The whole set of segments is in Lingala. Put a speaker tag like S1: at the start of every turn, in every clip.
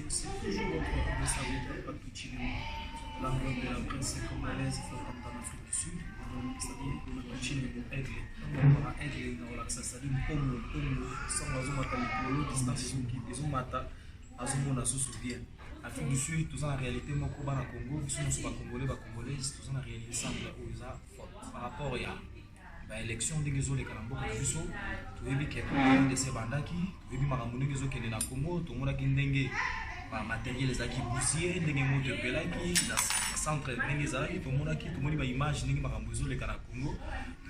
S1: toujours votre responsabilité, pas tout chiller. La langue de la presse congolaise, il faut comme en Afrique du Sud, c'est-à-dire que le chiller pour aigle. On va aigle dans l'accès, c'est-à-dire comme sans la zone à distance, ils ont mata, à ce moment-là, sous bien. Afrique du Sud, tout ça en réalité, moi, au Congo, vous sommes pas congolais, tout ça en réalité, ça par rapport à l'élection des gens les Kalambo, tu as vu qu'il y a des Sebandaki, tu as vu Maramouné qui est dans Congo, tout le monde a qui matériel les acquis boussiers, des mots de Pelaki, la centre des Zalaki, tout le monde a qui, tout le monde a imaginer que Maramouzo les Congo,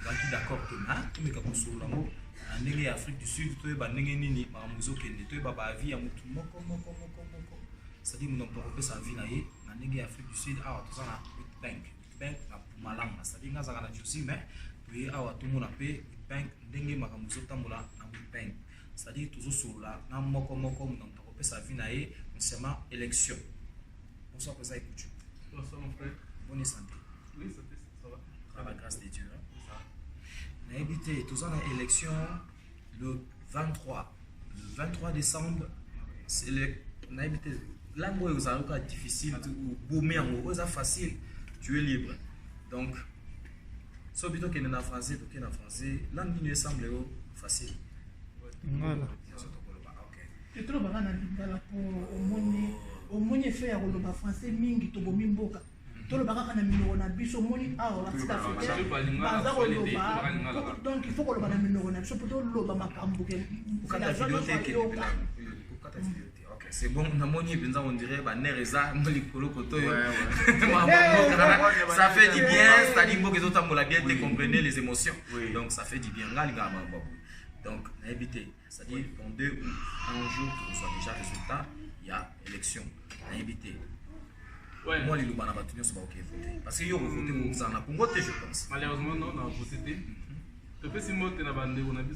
S1: tu as d'accord que tout le monde a sur l'amour. En Afrique du Sud, tu as Nini, Maramouzo qui est tu as vie à Moutou Moko. C'est-à-dire que nous avons sa vie en Afrique du Sud, tout ça bank na Pumalanga, c'est-à-dire que nous avons aussi, mais tout le monde a payé bank, dengue Maramouzo Tambola na bank. C'est-à-dire toujours sur la na moko nous avons sa vie on se met élection. Bonsoir pour ça et coutume.
S2: Bonsoir mon frère.
S1: Bonne santé.
S2: Oui, santé, ça va.
S1: Par la grâce de Dieu. On a évité tout ça dans l'élection le 23 décembre. C'est le on a évité langue où ça a difficile ou boumé en c'est facile. Tu es libre. Donc sauf plutôt qu'il est en français, tout est en français, langue qui semble facile.
S3: Voilà.
S4: Tu trouves que au moins fait à le français mingi to bomi mboka to le baka na minoro na biso moni awa tika fete donc il faut que le bana minoro na biso plutôt lo ba makambo ke
S1: c'est bon na moni benza on dirait ba nereza moli kolo koto ça fait du bien, c'est-à-dire que les autres bien te comprendre les émotions, donc ça fait du bien. Donc, on a évité, c'est-à-dire dans 2 ou 1 jour, on soit déjà résultat, il y a élection. On a évité. Moi, les Loubana Batunions sont pas OK voter. Parce qu'ils ont voté pour vous en Congo, je pense.
S2: Malheureusement, non, on a voté. Depuis ce mois, on a vu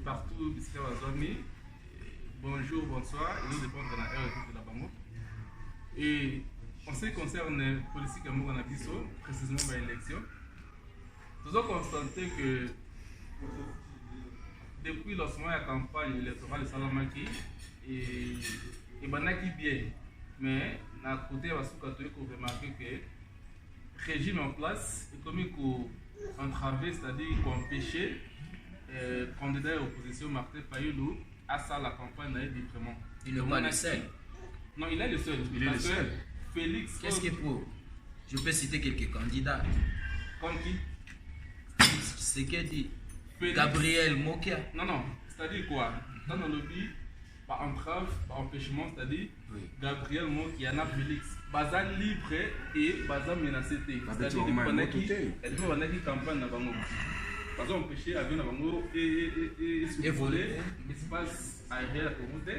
S2: partout, bonjour, bonsoir, et nous dépendons de la heure de la Bango. Et en ce qui concerne la politique à Mouranabiso, précisément l'élection, nous avons constaté que depuis le lancement de la campagne électorale de Salamaki, et Banaki bien, mais à côté de la Soukatoye, on a remarqué que le régime en place est comme entravé, c'est-à-dire qu'empêcher le candidat à l'opposition Martin Fayulu à ça la campagne librement.
S1: Il n'est pas le seul.
S2: Non, il est le seul.
S1: Il est le seul.
S2: Félix.
S1: Qu'est-ce qu'il faut? Je peux citer quelques candidats.
S2: Comme qui?
S1: C'est qu'il dit Gabriel Mokia.
S2: Non, c'est-à-dire quoi? Dans le lobby, par entrave, par empêchement, c'est-à-dire Gabriel Mokia, Yana Félix. Bazan libre et Bazan menacé. C'est-à-dire qu'on a qui campagne dans Bango. Parce qu'on empêché à venir à Bango et voler l'espace aérien à Komote.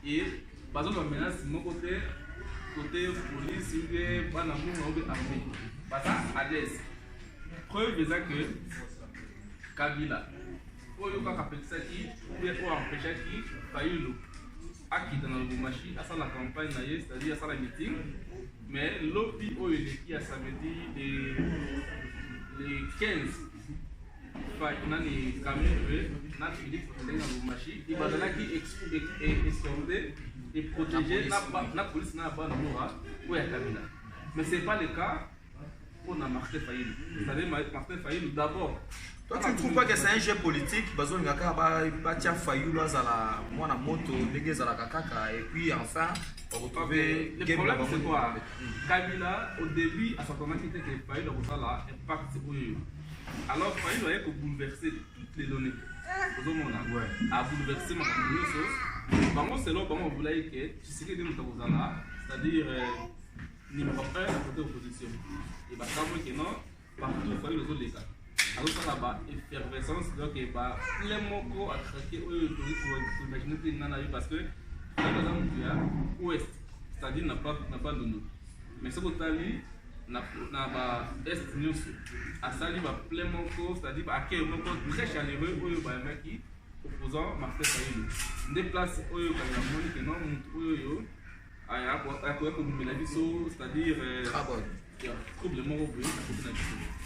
S2: Et Bazan a menacé de mon côté police, il y a un amour armé. Bazan à l'aise. Preuve de ça que Kabila, oyo kaka petisa ki, ou empêcher qui, Fayulu, a quitté dans le Boumachi, à ça la campagne, c'est-à-dire à ça la meeting, mais l'OPI oyo qui a samedi les 15, on a les camions, on a Philippe dans le Boumachi, il va qui escorter et protéger la police n'a pas de ou à Kabila. Mais ce n'est pas le cas pour Martin Fayulu. C'est-à-dire Martin Fayulu d'abord.
S1: Toi, tu ne trouves pas que c'est un jeu politique? Parce qu'on a Fayulu à la moto, et puis enfin, on va retrouver.
S2: Le problème c'est quoi? Kabila, au début, à sa première qui était que Fayulu a impact. Alors Fayulu a bouleversé toutes les données. A bouleversé ma communauté. Par contre, c'est là où on voulait que tu sais que c'est-à-dire numéro 1 à côté de l'opposition. Et bah, ça veut que non, partout, il faut les autres les cas. Alors, ça va effervescence, donc, les mots à traquer, pour imaginer que n'en a eu parce que, par exemple, il y a ouest, c'est-à-dire n'a pas de nous. Mais ce que tu as vu, n'a pas est news. À ça, il va plein mon corps, c'est-à-dire à quel moment très chaleureux, où il va y qui opposant Martin Fayulu. Déplace, où il va y avoir que non, c'est-à-dire trouble moraux, il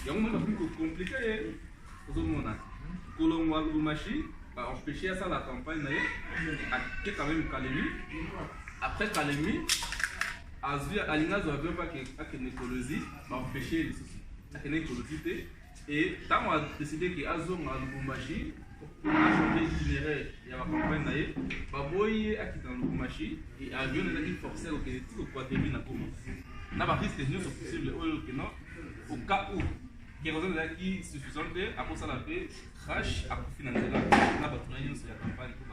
S2: y a un moment plus compliqué pour le monde. Colombo Lumachi a empêché ça la campagne à qui quand même Kalemi après Kalemi, Alina Zoabio pas que l'écologie va empêcher les soucis. L'écologie et tant a décidé que Azong a Lubumbashi pour changer l'itinéraire il y a la campagne Baboye a quitté Lubumbashi et avion est forcé au Québec au Quadébi na Congo. N'a pas risque de possible au cas où qui est qui suffisante à cause de la paix crash à financer la campagne pour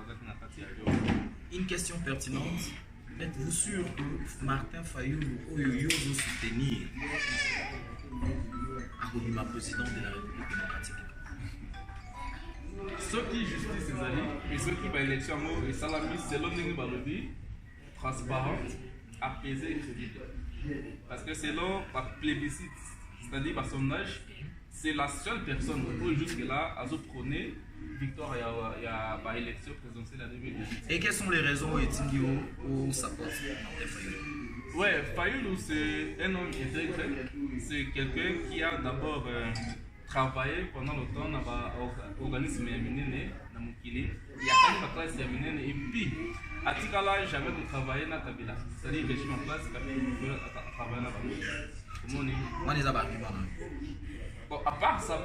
S1: une question pertinente. Êtes-vous sûr que Martin Fayoulou Oyoyo veut soutenir Abouima, président de la République démocratique?
S2: Ceux qui justice ces alliés et ceux qui vont élection et salami selon les balobis transparente, apaisée et crédible. Parce que selon la plébiscite, c'est-à-dire par sondage, c'est la seule personne qui jusque-là a prôné victoire et à par élection présidentielle en 2018.
S1: Et quelles sont les raisons où ça porte Fayoulou?
S2: Ouais, Fayoulou c'est un homme intègre, c'est quelqu'un qui a d'abord travaillé pendant longtemps dans l'organisme Yaminene, dans Mukili, il y a quand même la classe Yaminene et puis à Tikala jamais de travailler dans Kabila, c'est-à-dire régime en place, Kabila travailler dans Kabila. Comment on est? Bon, à part ça,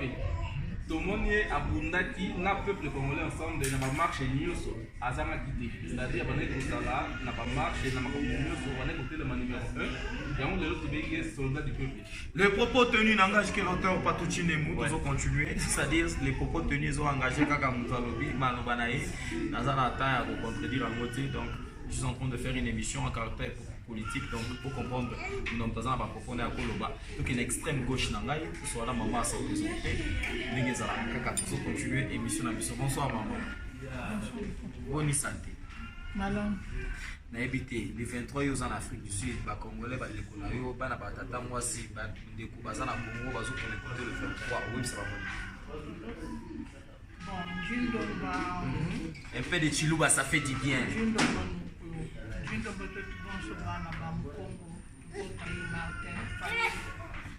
S2: tout le monde est abondaki, n'a peuple congolais ensemble, n'a pas marché nyoso, azama quitté. C'est-à-dire, on est comme là, n'a pas marché, n'a pas nyoso, on est côté le numéro 1, et on est l'autre pays soldat du peuple.
S1: Les propos tenus n'engagent que l'auteur Patouchi Nemu, nous allons continuer. C'est-à-dire, les propos tenus ont engagé Kaka Moutalobi, Manobanae, Nazana Ata, pour contredire la moitié. Donc, je suis en train de faire une émission en caractère politique, donc pour comprendre, nous sommes dans un propos à Koloba. Donc, une extrême gauche n'engaille, qui soit là, maman, c'est représenté. Nous allons continuer l'émission. Bonsoir, maman. Bonne santé.
S4: Malon.
S1: Na habité les 23 ans en Afrique du Sud, les Congolais, les Congolais, bana batata moi si des coups bazana Congo bazo pour écouter le 23 oui ça va bon. Un peu de chilouba ça fait du bien.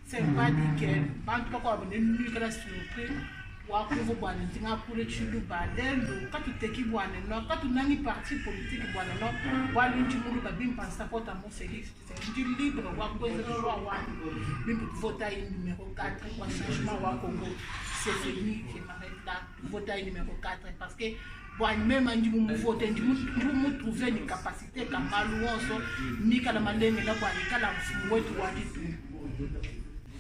S4: C'est pas nickel. Pas quoi on est surpris. Wakuvo bwana tinga kule chindu badendo katuteki bwana no katunani parti politique bwana no wali nchimulu babim pa support à mon Félix c'est libre wakweza lwa wani bim voter numéro 4 kwa changement wa Congo c'est fini qui m'arrête là voter numéro 4 parce que bwana même andi mu voter ndi mu trouver une capacité kama luonso mika na malenge la kwa kala mfumu wetu wa ditu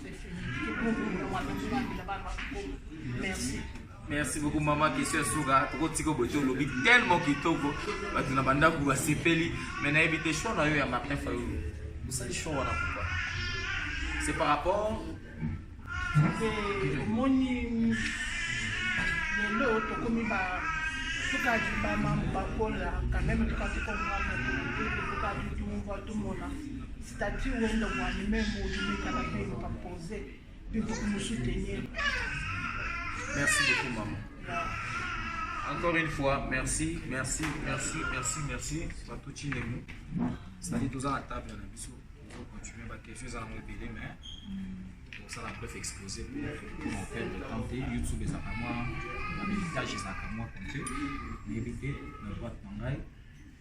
S4: c'est fini merci.
S1: Merci beaucoup maman question souga toko boto lobi tellement kitoko batu na banda ku basepeli mais na éviter choix na yo ya Martin Fayoulou. Vous savez choix wana pourquoi? C'est par rapport
S4: moni le to komi ba tuka di ba mamba kola quand même tuka ti comprendre tuka di on voit tout monde statut où on doit même aujourd'hui kana pas poser puis pour nous soutenir.
S1: Merci beaucoup, maman. Encore une fois, merci. Patouchi Nemu. C'est-à-dire, tous à la table, on a mis on continue à quelque chose à nous mais pour ça, la bref exposé pour en faire de tenter. YouTube, ça à moi, l'héritage, ça à moi, compter. L'éviter, la droite Mangaï.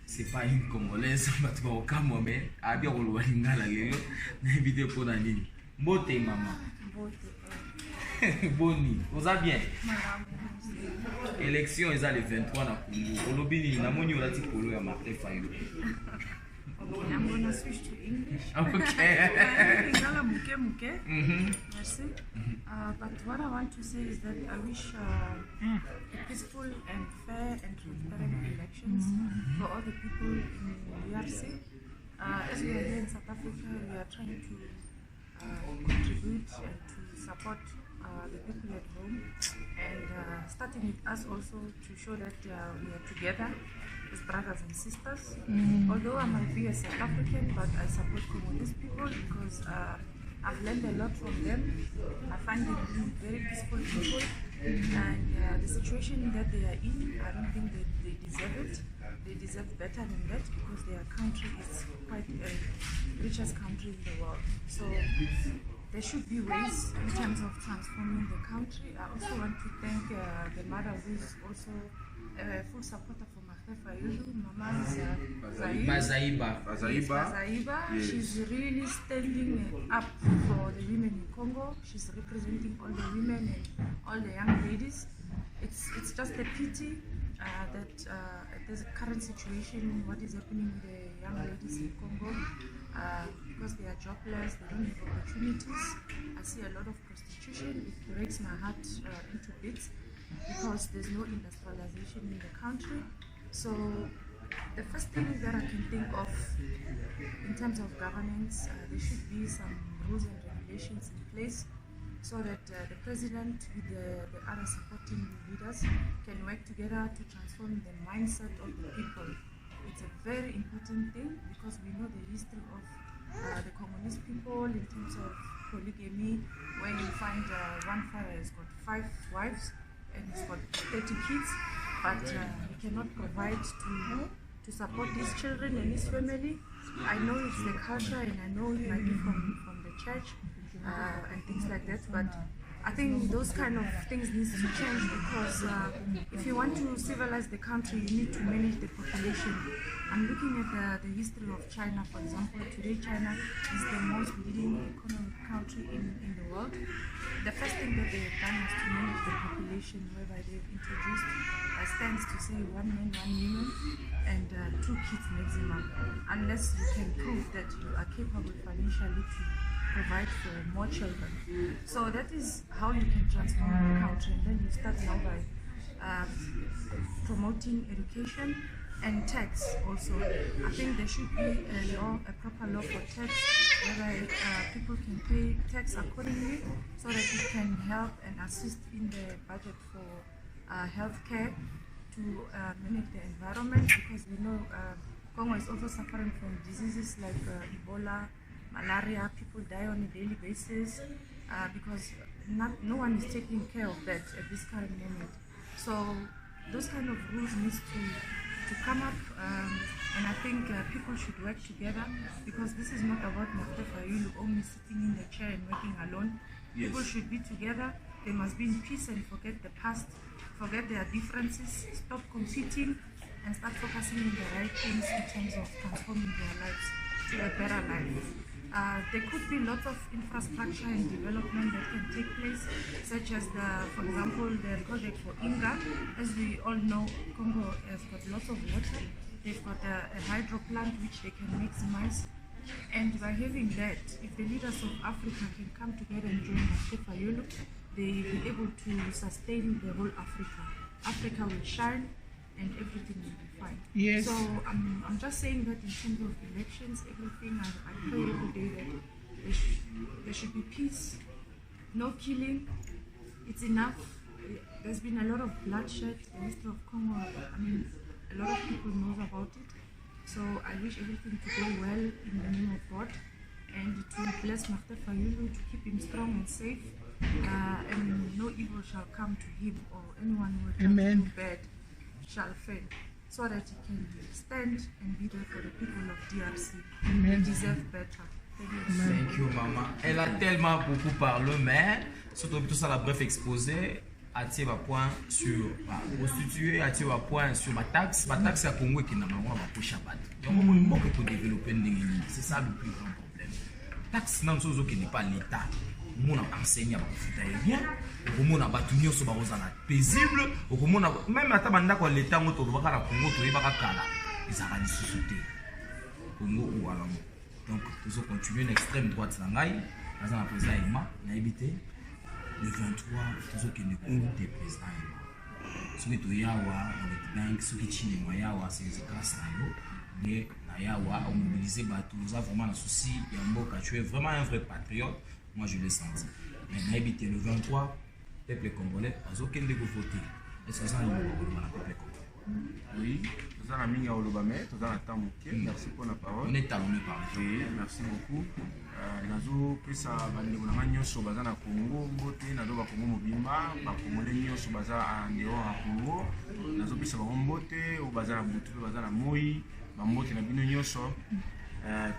S1: C'est pas une Congolaise, mais au cas où mais à bien au Loalinga, la gueule, l'éviter pour la ligne. Beauté, maman. Boni, vous avez bien. Élection est à le 23 na Congo. Olobini na moni olati polo ya Martin Fayoulou.
S3: Okay, I'm gonna switch to English.
S1: Okay.
S3: Merci. But what I want to say is that I wish a peaceful and fair and transparent elections for all the people in the DRC. As we are here in South Africa, we are trying to contribute and to support the people at home, and starting with us also to show that we are together as brothers and sisters. Although I might be a South African, but I support Congolese people because I've learned a lot from them. I find them being very peaceful people, and the situation that they are in, I don't think that they deserve it. They deserve better than that because their country is quite the richest country in the world. So there should be ways in terms of transforming the country. I also want to thank the mother who is also a full supporter for Martin Martha Fayulu, Mama
S5: Zaiba.
S3: Yes. She's really standing up for the women in Congo. She's representing all the women and all the young ladies. It's just a pity that there's a current situation, what is happening with the young ladies in Congo, because they are jobless, they don't have opportunities. I see a lot of prostitution. It breaks my heart into bits because there's no industrialization in the country. So the first thing that I can think of in terms of governance, there should be some rules and regulations in place so that the president with the other supporting leaders can work together to transform the mindset of the people. It's a very important thing because we know the history of the Congolese people in terms of polygamy, where you find one father has got 5 wives and he's got 30 kids, but he cannot provide to support his children and his family. I know it's the culture and I know it might be from the church and things like that, but I think those kind of things need to change because if you want to civilize the country, you need to manage the population. I'm looking at the history of China, for example. Today China is the most leading economic country in the world. The first thing that they have done is to manage the population, whereby they've introduced stands to say 1 man, 1 woman, and 2 kids maximum, unless you can prove that you are capable financially to provide for more children. So that is how you can transform the country, and then you start now by promoting education and tax also. I think there should be a proper law for tax, where people can pay tax accordingly, so that it can help and assist in the budget for healthcare to manage the environment, because we know Congo is also suffering from diseases like Ebola, malaria. People die on a daily basis because no one is taking care of that at this current moment. So those kind of rules need to come up, and I think people should work together, because this is not about Martha Fayulu only sitting in the chair and working alone. Yes. People should be together. They must be in peace and forget the past, forget their differences, stop competing, and start focusing on the right things in terms of transforming their lives to a better life. There could be lots of infrastructure and development that can take place, such as for example, the project for Inga. As we all know, Congo has got lots of water. They've got a hydro plant which they can maximize. And by having that, if the leaders of Africa can come together and join Martha Fayulu, they will be able to sustain the whole Africa. Africa will shine and everything will be fine.
S4: Yes.
S3: So I'm just saying that in terms of elections, everything, I pray every day that there should be peace, no killing. It's enough. There's been a lot of bloodshed. The history of Congo, I mean, a lot of people know about it. So I wish everything to go well in the name of God, and to bless Martha Fayulu, to keep him strong and safe, and no evil shall come to him, or anyone who will do bad shall fail, so that he can stand and be there for the people of DRC. They deserve better.
S5: Thank you, Maman. Elle a tellement beaucoup parlé, mais surtout tout ça, la bref exposé, attire un point sur prostituée, attire un point sur ma taxe. Ma taxe à Congo qui n'a pas de chabat. Donc, on manque pour développer une ligne. C'est ça le plus grand problème. Taxe, non, chose qui n'est pas l'État. On a enseigné à bien, on a battu sur la paisible, même à Tabanda, quand l'État m'a trouvé à la Congo, tu es à Kala, ils ont dit société. Congo ou Alamo. Donc, nous allons continuer l'extrême droite de l'Angaï, nous allons président Emma, on a évité le 23, nous allons écouter le président Emma. Ce qui est Yawa, on est ce qui est Chine, Yawa, c'est grâce à nous. Mais Yawa, on mobilisé, nous avons vraiment un souci, Yamboka, tu es vraiment un vrai patriote. Moi, je l'ai senti. Mais on a évité le 23, peuple congolais, pas aucun de vous voter. Est-ce que ça a été le peuple congolais?
S6: Oui, nous avons mis au Lobame, nous avons attendu. Merci pour la parole.
S5: On est talonné par les gens.
S6: Oui, merci beaucoup. Nazo pesa bandeko na nyonso baza na Congo mbote nazo ba Congo mobimba ba Congolais nyonso baza en dehors à Congo nazo pesa ba mbote o baza na butu baza na moi ba mbote na bino nyonso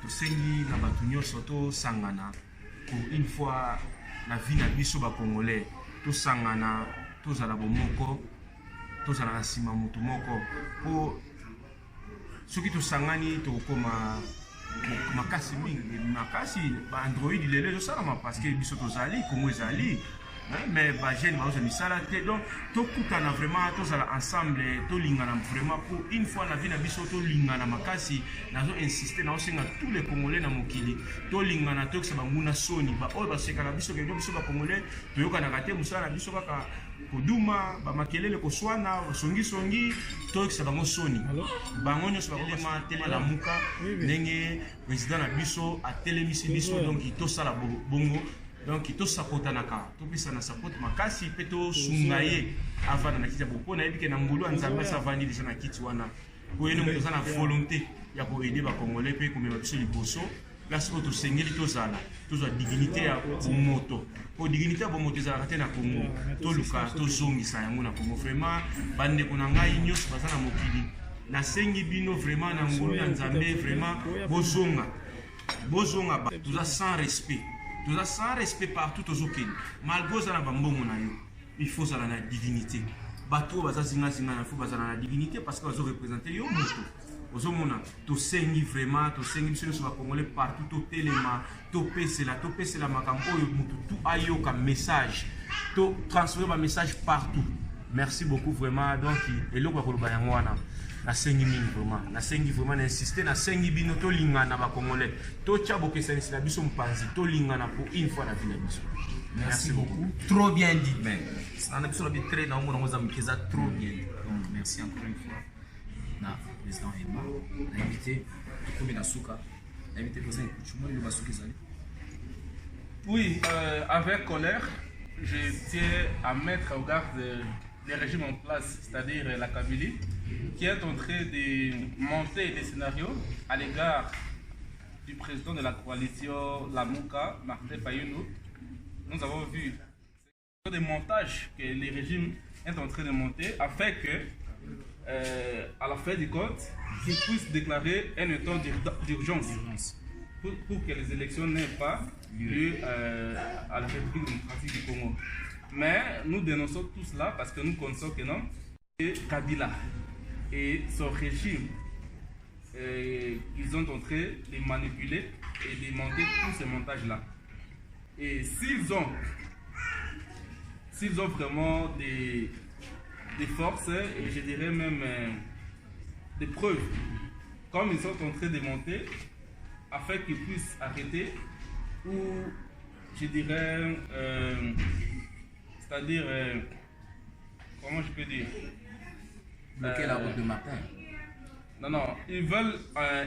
S6: to sengi na batu nyonso to sangana pour une fois la vie na biso ba Congolais to sangana to zala bomoko to zala sima mutu moko po soki tosangani tokokoma makasi mingi makasi baandroid lelo ezosalama parce que biso tozali kongo ezali mais bagene baoza misala te donc tokutana vraiment tozala ensemble tolingana vraiment pour une fois na vie na biso tolingana makasi nazo insister naosenga tous les congolais na mokili tolingana tokisa banguna soni baoyo baseka na biso kendo biso bakongolais toyokanaka te mosala na biso kaka koduma bamakelele koswana songisongi tokisa bango soni bango nyonso bakolema tema lamuka ndenge président na biso atelemisi biso donc tosala bongo donc tosapotanaka topesa na support makasi mpe tosunga ye avanda na kiti ya bopo nayebi ke na ngulu ya nzambe asavandi deja na kiti wana po ene moto aza na volonté ya koede bakongolais mpe komema biso liboso place oyo tosengeli tozala tozwa dignité ya bomoto po dignité ya bomoto ezalaka te na Congo toluka tozongisa yango na Congo vraiment bandeko na ngai nyonso baza na mokili nasengi bino vraiment na ngulu ya nzambe vraiment bozonga toza sans respect toza sans respect partout tozokende malgré ozala na bambongo na yo il faut ozala na dignité bato oyo baza zingazinga na fo bazala na dignité parce que bazorepresente yo moto ozomona tosengi vraiment tosengi biso nyonso bakongolais partout topesela makambo oyo motu tu ayoka message totransfere bamessage partout merci beaucoup vraiment donc eloko ya koloba yango wana nasengi mingi vraiment nainsister nasengi bino tolingana bakongolais totya bokesanisi na biso mpanzi tolingana pour une fois na vie na biso.
S5: Merci beaucoup. Trop bien dit, mais on a besoin de très dans mon trop bien dit. Donc merci encore une fois. Na président Emma, invité comme Nasuka, invité président Kuchuma, il va souker ça.
S2: Oui, avec colère, je tiens à mettre au garde les régimes en place, c'est-à-dire la Kabylie, qui est en train de monter des scénarios à l'égard du président de la coalition Lamuka, Martin Fayulu. Nous avons vu des montages que les régimes est en train de monter afin que, à la fin du compte, qu'ils puissent déclarer un état d'urgence pour que les élections n'aient pas lieu à la République démocratique du Congo. Mais nous dénonçons tout cela parce que nous connaissons que non, et Kabila et son régime, ils ont en train de manipuler et de monter tous ces montages-là. Et s'ils ont vraiment des forces, et je dirais même des preuves, comme ils sont en train de monter, afin qu'ils puissent arrêter, ou je dirais, c'est-à-dire, comment je peux dire,
S5: bloquer la route de Martin.
S2: Non, ils veulent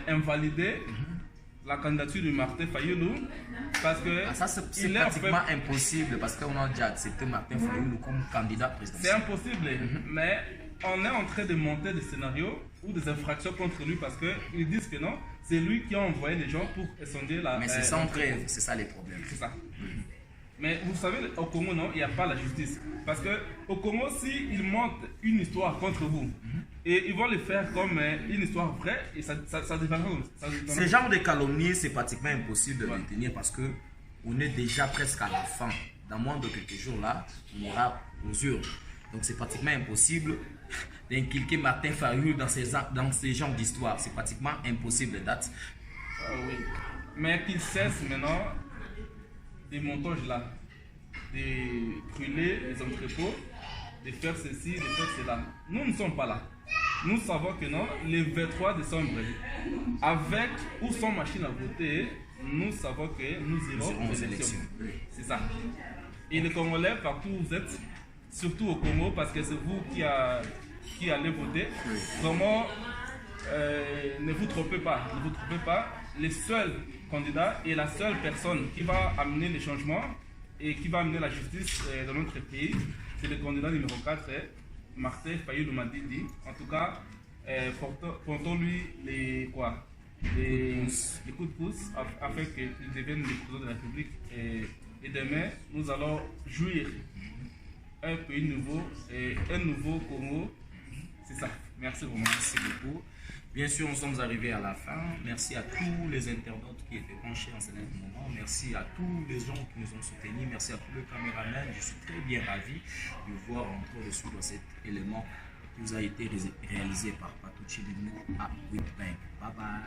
S2: invalider la candidature de Martin Fayulu parce que
S5: ça c'est pratiquement impossible parce qu'on a déjà accepté Martin Fayulu comme candidat présidentiel.
S2: C'est impossible, mais on est en train de monter des scénarios ou des infractions contre lui parce qu'ils disent que non, c'est lui qui a envoyé les gens pour sonder la...
S5: Mais c'est sans trêve, c'est ça les problèmes.
S2: C'est ça. Mais vous savez, au Congo, non, il n'y a pas la justice. Parce qu'au Congo, s'ils montent une histoire contre vous, et ils vont le faire comme une histoire vraie, et ça deviendra comme ça.
S5: Ce genre de calomnie, c'est pratiquement impossible de le tenir parce qu'on est déjà presque à la fin. Dans moins de quelques jours, là, on aura aux urnes. Donc c'est pratiquement impossible d'inculquer Martin Fayulu dans ces genres d'histoires. C'est pratiquement impossible de date.
S2: Oui. Mais qu'ils cessent maintenant des montages là, de brûler les entrepôts, de faire ceci, de faire cela. Nous ne sommes pas là. Nous savons que non, le 23 décembre, avec ou sans machine à voter, nous savons que nous irons aux élections. C'est ça. Et les Congolais, partout où vous êtes, surtout au Congo, parce que c'est vous qui allez voter, vraiment, ne vous trompez pas. Ne vous trompez pas. Le seul candidat et la seule personne qui va amener les changements et qui va amener la justice dans notre pays, c'est le candidat numéro 4, Martin Fayulu Madidi. En tout cas, portons-lui les coups de pouce afin qu'il devienne le président de la République. Et demain, nous allons jouir un pays nouveau et un nouveau Congo. C'est ça. Merci beaucoup.
S5: Merci beaucoup. Bien sûr, nous sommes arrivés à la fin. Merci à tous les internautes qui étaient penchés en ce moment. Merci à tous les gens qui nous ont soutenus. Merci à tous les caméramans. Je suis très bien ravi de voir entrer dessus dans cet élément qui vous a été réalisé par Patucci Limo à Witbank. Bye bye.